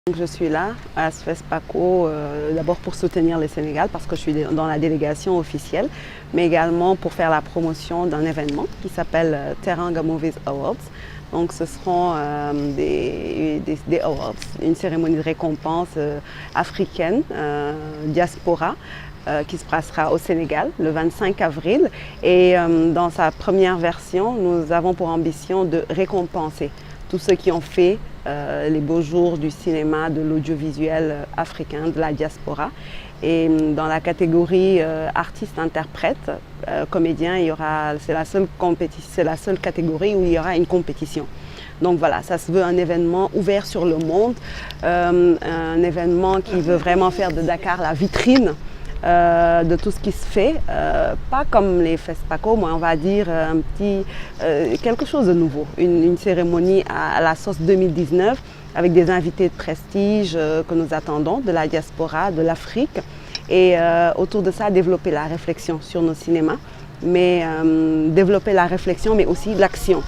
Donc je suis là à FESPACO d'abord pour soutenir le Sénégal parce que je suis dans la délégation officielle, mais également pour faire la promotion d'un événement qui s'appelle Teranga Movies Awards. Donc ce seront des awards, une cérémonie de récompense africaine, diaspora, qui se passera au Sénégal le 25 avril. Et dans sa première version, nous avons pour ambition de récompenser tous ceux qui ont fait les beaux jours du cinéma, de l'audiovisuel africain, de la diaspora. Et dans la catégorie artiste-interprète, comédien, c'est la seule catégorie où il y aura une compétition. Donc voilà, ça se veut un événement ouvert sur le monde, un événement qui veut vraiment faire de Dakar la vitrine de tout ce qui se fait, pas comme les FESPACO, mais on va dire quelque chose de nouveau, une cérémonie à la sauce 2019 avec des invités de prestige que nous attendons de la diaspora, de l'Afrique, et autour de ça développer la réflexion sur nos cinémas, mais développer la réflexion mais aussi l'action.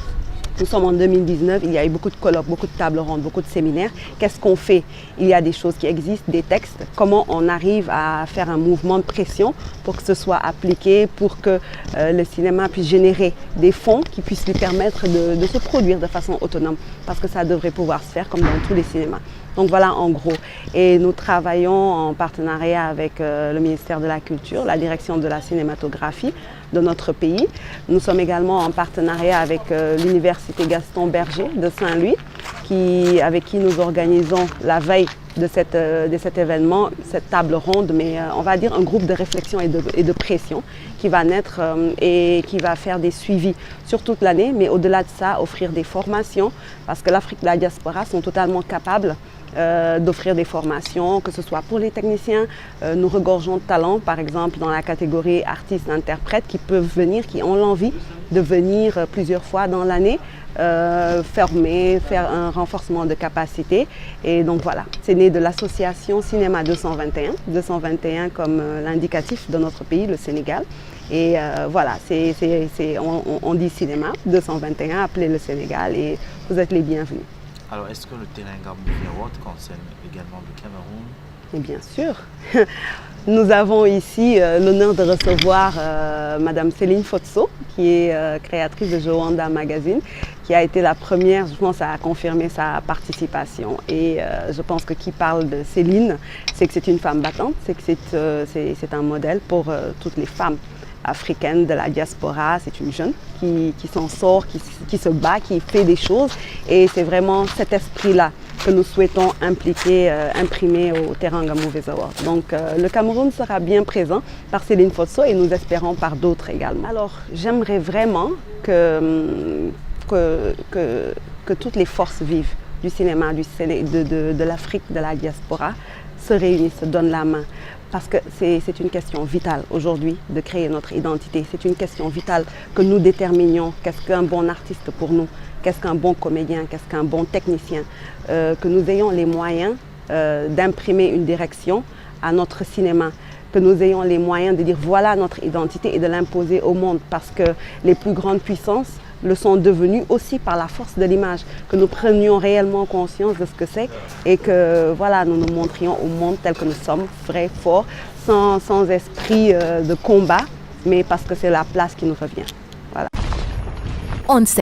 Nous sommes en 2019, il y a eu beaucoup de colloques, beaucoup de tables rondes, beaucoup de séminaires. Qu'est-ce qu'on fait? Il y a des choses qui existent, des textes. Comment on arrive à faire un mouvement de pression pour que ce soit appliqué, pour que le cinéma puisse générer des fonds qui puissent lui permettre de se produire de façon autonome? Parce que ça devrait pouvoir se faire comme dans tous les cinémas. Donc voilà en gros. Et nous travaillons en partenariat avec le ministère de la Culture, la direction de la cinématographie de notre pays. Nous sommes également en partenariat avec l'Université Gaston Berger de Saint-Louis, avec qui nous organisons la veille de cet événement, cette table ronde, mais on va dire un groupe de réflexion et de pression qui va naître et qui va faire des suivis sur toute l'année, mais au-delà de ça, offrir des formations, parce que l'Afrique et la diaspora sont totalement capables d'offrir des formations, que ce soit pour les techniciens. Nous regorgeons de talents, par exemple dans la catégorie artistes-interprètes qui peuvent venir, qui ont l'envie de venir plusieurs fois dans l'année, former, faire un renforcement de capacité. Et donc voilà, c'est né de l'association Cinéma 221, 221 comme l'indicatif de notre pays, le Sénégal. Et voilà, on dit Cinéma 221, appelez le Sénégal et vous êtes les bienvenus. Alors, est-ce que le Teranga Movie Award concerne également le Cameroun? Et bien sûr. Nous avons ici l'honneur de recevoir Madame Céline Fotso, qui est créatrice de Joanda Magazine, qui a été la première, je pense, à confirmer sa participation. Et je pense que qui parle de Céline, c'est que c'est une femme battante, c'est que c'est un modèle pour toutes les femmes africaine de la diaspora. C'est une jeune qui s'en sort, qui se bat, qui fait des choses, et c'est vraiment cet esprit-là que nous souhaitons imprimer au Teranga Movies Awards. Donc le Cameroun sera bien présent par Céline Fotso et nous espérons par d'autres également. Alors j'aimerais vraiment que toutes les forces vives du cinéma, de l'Afrique, de la diaspora se réunissent, se donnent la main. Parce que c'est une question vitale aujourd'hui de créer notre identité. C'est une question vitale que nous déterminions qu'est-ce qu'un bon artiste pour nous, qu'est-ce qu'un bon comédien, qu'est-ce qu'un bon technicien. Que nous ayons les moyens d'imprimer une direction à notre cinéma, que nous ayons les moyens de dire voilà notre identité et de l'imposer au monde. Parce que les plus grandes puissances le sont devenus aussi par la force de l'image, que nous prenions réellement conscience de ce que c'est et que voilà, nous nous montrions au monde tel que nous sommes, vrais, forts, sans esprit de combat, mais parce que c'est la place qui nous revient. Voilà.